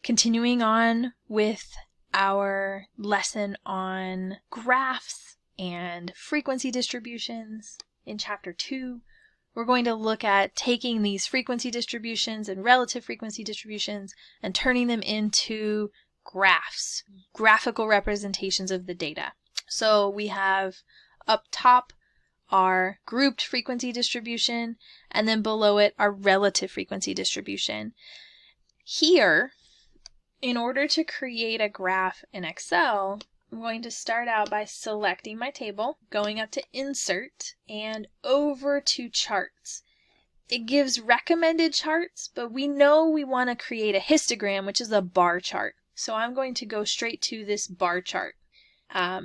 Continuing on with our lesson on graphs and frequency distributions in Chapter 2, we're going to look at taking these frequency distributions and relative frequency distributions and turning them into graphs, graphical representations of the data. So we have up top our grouped frequency distribution, and then below it our relative frequency distribution. Here, in order to create a graph in Excel, I'm going to start out by selecting my table, going up to Insert, and over to Charts. It gives recommended charts, but we know we want to create a histogram, which is a bar chart. So I'm going to go straight to this bar chart.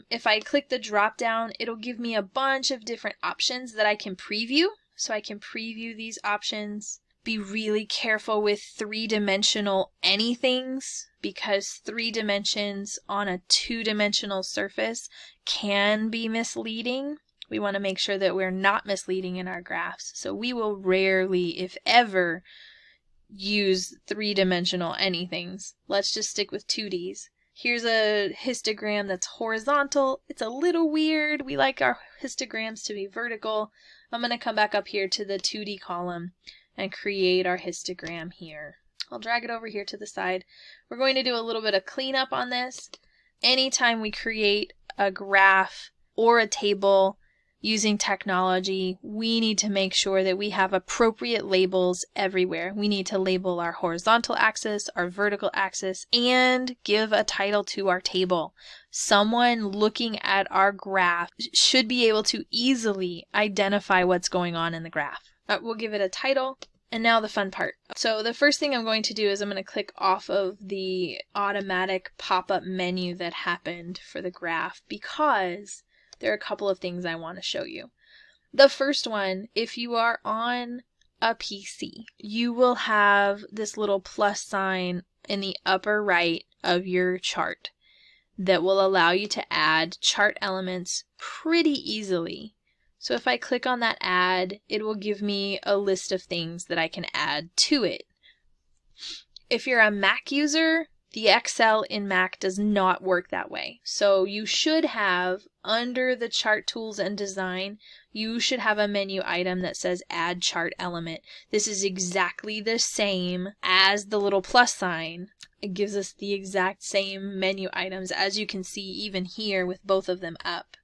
If I click the drop down, it'll give me a bunch of different options that I can preview. So I can preview these options. Be really careful with three-dimensional anythings, because 3 dimensions on a 2-dimensional surface can be misleading. We want to make sure that we're not misleading in our graphs. So we will rarely, if ever, use 3-dimensional anythings. Let's just stick with 2Ds. Here's a histogram that's horizontal. It's a little weird. We like our histograms to be vertical. I'm going to come back up here to the 2D column and create our histogram here. I'll drag it over here to the side. We're going to do a little bit of cleanup on this. Anytime we create a graph or a table using technology, we need to make sure that we have appropriate labels everywhere. We need to label our horizontal axis, our vertical axis, and give a title to our table. Someone looking at our graph should be able to easily identify what's going on in the graph. We'll give it a title. And now the fun part. So the first thing I'm going to do is I'm going to click off of the automatic pop-up menu that happened for the graph, because there are a couple of things I want to show you. The first one, if you are on a PC, you will have this little plus sign in the upper right of your chart that will allow you to add chart elements pretty easily. So if I click on that add, it will give me a list of things that I can add to it. If you're a Mac user, the Excel in Mac does not work that way. So you should have, under the chart tools and design, you should have a menu item that says add chart element. This is exactly the same as the little plus sign. It gives us the exact same menu items, as you can see even here with both of them up.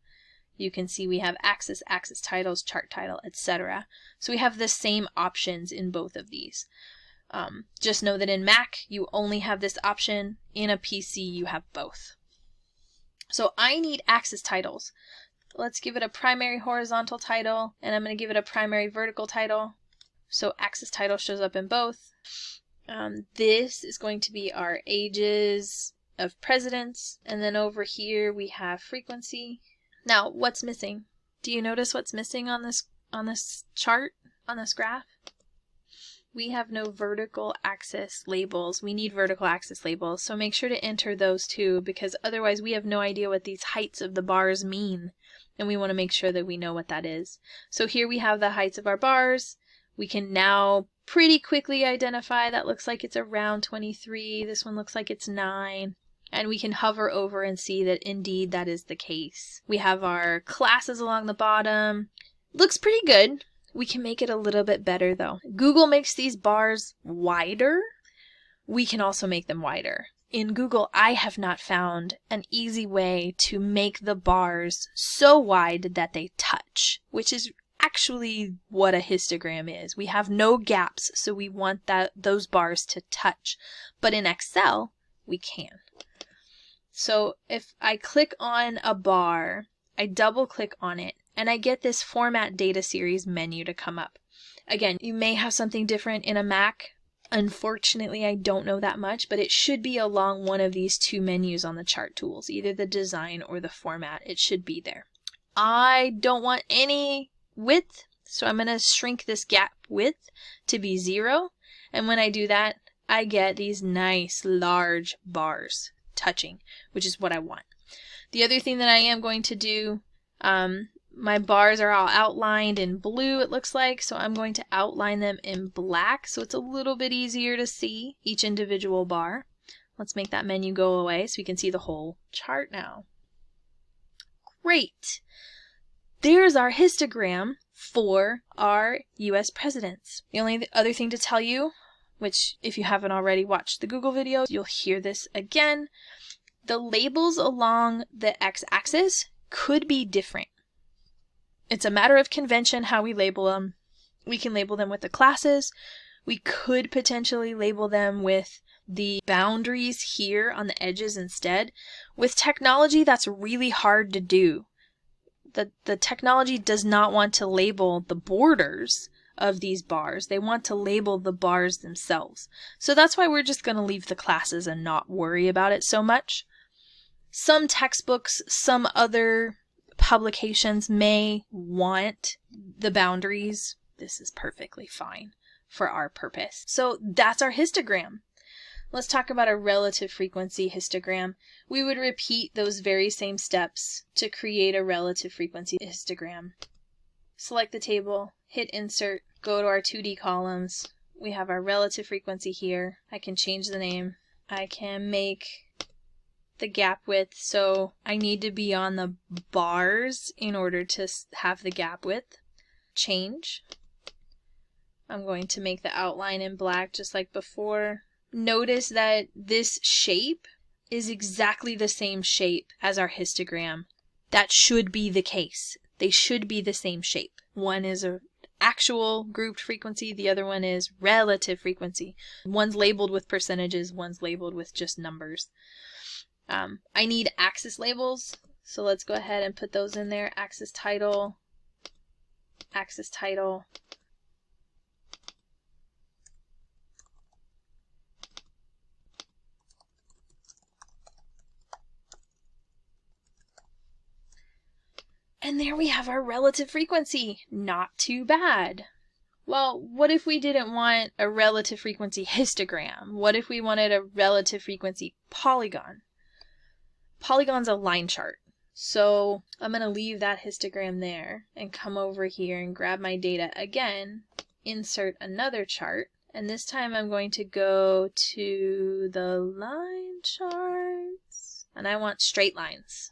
You can see we have axis, axis titles, chart title, etc. So we have the same options in both of these. Just know that in Mac, you only have this option. In a PC, you have both. So I need axis titles. Let's give it a primary horizontal title, and I'm going to give it a primary vertical title. So axis title shows up in both. This is going to be our ages of presidents, and then over here we have frequency. Now, what's missing? Do you notice what's missing on this chart, on this graph? We have no vertical axis labels. We need vertical axis labels, so make sure to enter those too, because otherwise we have no idea what these heights of the bars mean, and we want to make sure that we know what that is. So here we have the heights of our bars. We can now pretty quickly identify that looks like it's around 23. This one looks like it's 9. And we can hover over and see that indeed that is the case. We have our classes along the bottom. Looks pretty good. We can make it a little bit better though. Google makes these bars wider. We can also make them wider. In Google, I have not found an easy way to make the bars so wide that they touch, which is actually what a histogram is. We have no gaps, so we want those bars to touch. But in Excel, we can. So if I click on a bar, I double click on it, and I get this Format Data Series menu to come up. Again, you may have something different in a Mac. Unfortunately, I don't know that much, but it should be along one of these two menus on the chart tools, either the design or the format. It should be there. I don't want any width, so I'm going to shrink this gap width to be 0. And when I do that, I get these nice large bars touching, which is what I want. The other thing that I am going to do, my bars are all outlined in blue, it looks like, so I'm going to outline them in black so it's a little bit easier to see each individual bar. Let's make that menu go away so we can see the whole chart now. Great. There's our histogram for our US presidents. The only other thing to tell you, which if you haven't already watched the Google video, you'll hear this again. The labels along the x-axis could be different. It's a matter of convention how we label them. We can label them with the classes. We could potentially label them with the boundaries here on the edges instead. With technology, that's really hard to do. The technology does not want to label the borders of these bars. They want to label the bars themselves. So that's why we're just going to leave the classes and not worry about it so much. Some textbooks, some other publications may want the boundaries. This is perfectly fine for our purpose. So that's our histogram. Let's talk about a relative frequency histogram. We would repeat those very same steps to create a relative frequency histogram. Select the table, hit insert, go to our 2D columns. We have our relative frequency here. I can change the name. I can make the gap width, so I need to be on the bars in order to have the gap width. Change. I'm going to make the outline in black just like before. Notice that this shape is exactly the same shape as our histogram. That should be the case. They should be the same shape. One is an actual grouped frequency, the other one is relative frequency. One's labeled with percentages, one's labeled with just numbers. I need axis labels, so let's go ahead and put those in there. Axis title, axis title. And there we have our relative frequency. Not too bad. Well, what if we didn't want a relative frequency histogram? What if we wanted a relative frequency polygon? Polygon's a line chart. So I'm going to leave that histogram there and come over here and grab my data again, insert another chart, and this time I'm going to go to the line charts, and I want straight lines.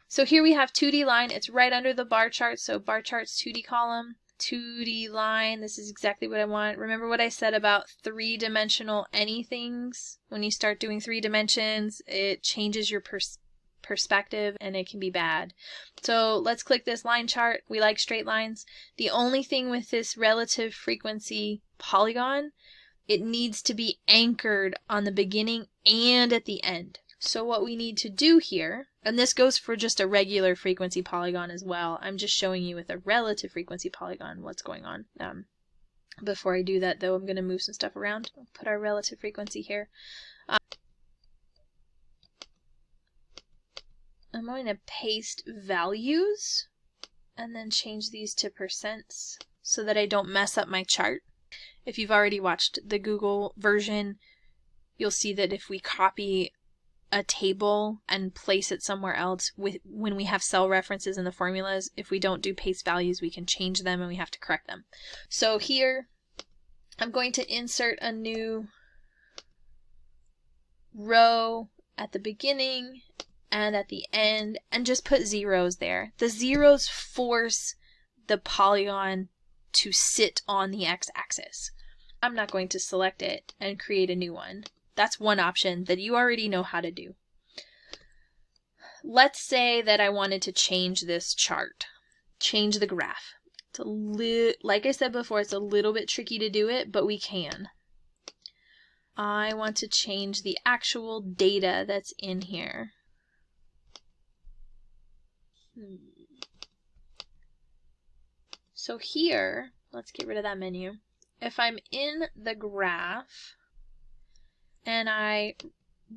So here we have 2D line. It's right under the bar chart. So bar chart's 2D column, 2D line. This is exactly what I want. Remember what I said about three-dimensional anythings? When you start doing 3 dimensions, it changes your perspective and it can be bad. So let's click this line chart. We like straight lines. The only thing with this relative frequency polygon, it needs to be anchored on the beginning and at the end. So what we need to do here, and this goes for just a regular frequency polygon as well. I'm just showing you with a relative frequency polygon what's going on. Before I do that though, I'm going to move some stuff around. I'll put our relative frequency here. I'm going to paste values and then change these to percents so that I don't mess up my chart. If you've already watched the Google version, you'll see that if we copy a table and place it somewhere else, when we have cell references in the formulas, if we don't do paste values, we can change them and we have to correct them. So here, I'm going to insert a new row at the beginning and at the end and just put zeros there. The zeros force the polygon to sit on the x-axis. I'm not going to select it and create a new one. That's one option that you already know how to do. Let's say that I wanted to change this chart, change the graph. Like I said before, it's a little bit tricky to do it, but we can. I want to change the actual data that's in here. So here, let's get rid of that menu. If I'm in the graph, and I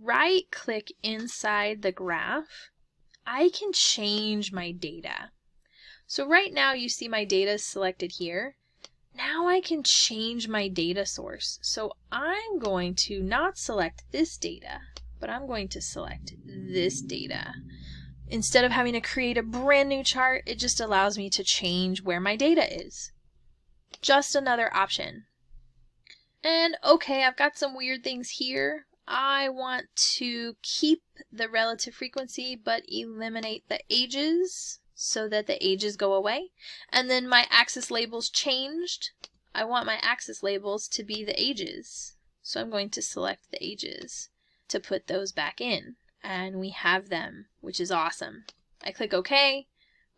right-click inside the graph, I can change my data. So right now you see my data is selected here. Now I can change my data source. So I'm going to not select this data, but I'm going to select this data. Instead of having to create a brand new chart, it just allows me to change where my data is. Just another option. And okay, I've got some weird things here. I want to keep the relative frequency but eliminate the ages so that the ages go away. And then my axis labels changed. I want my axis labels to be the ages. So I'm going to select the ages to put those back in. And we have them, which is awesome. I click OK.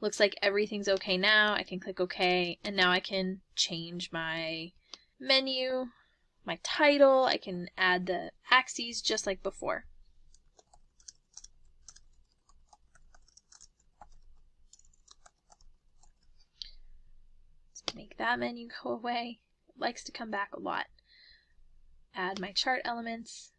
Looks like everything's okay now. I can click OK, and now I can change my menu, my title. I can add the axes just like before. Let's make that menu go away. It likes to come back a lot. Add my chart elements.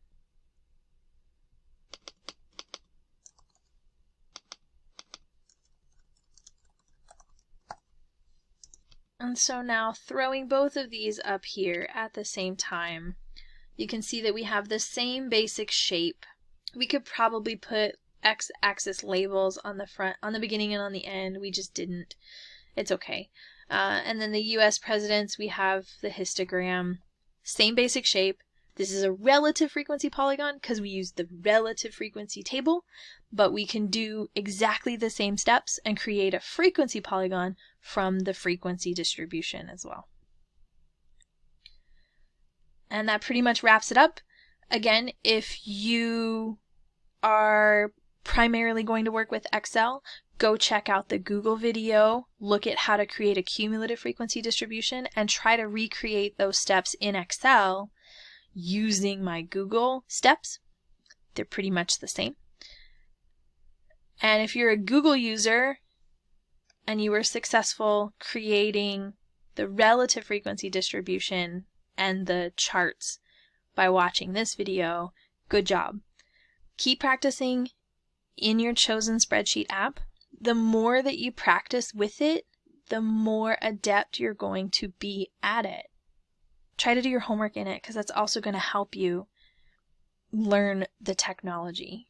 And so now throwing both of these up here at the same time, you can see that we have the same basic shape. We could probably put x-axis labels on the front, on the beginning and on the end. We just didn't. It's okay. And then the US presidents, we have the histogram. Same basic shape. This is a relative frequency polygon because we use the relative frequency table, but we can do exactly the same steps and create a frequency polygon from the frequency distribution as well. And that pretty much wraps it up. Again, if you are primarily going to work with Excel, go check out the Google video, look at how to create a cumulative frequency distribution, and try to recreate those steps in Excel using my Google steps. They're pretty much the same. And if you're a Google user and you were successful creating the relative frequency distribution and the charts by watching this video, good job. Keep practicing in your chosen spreadsheet app. The more that you practice with it, the more adept you're going to be at it. Try to do your homework in it because that's also going to help you learn the technology.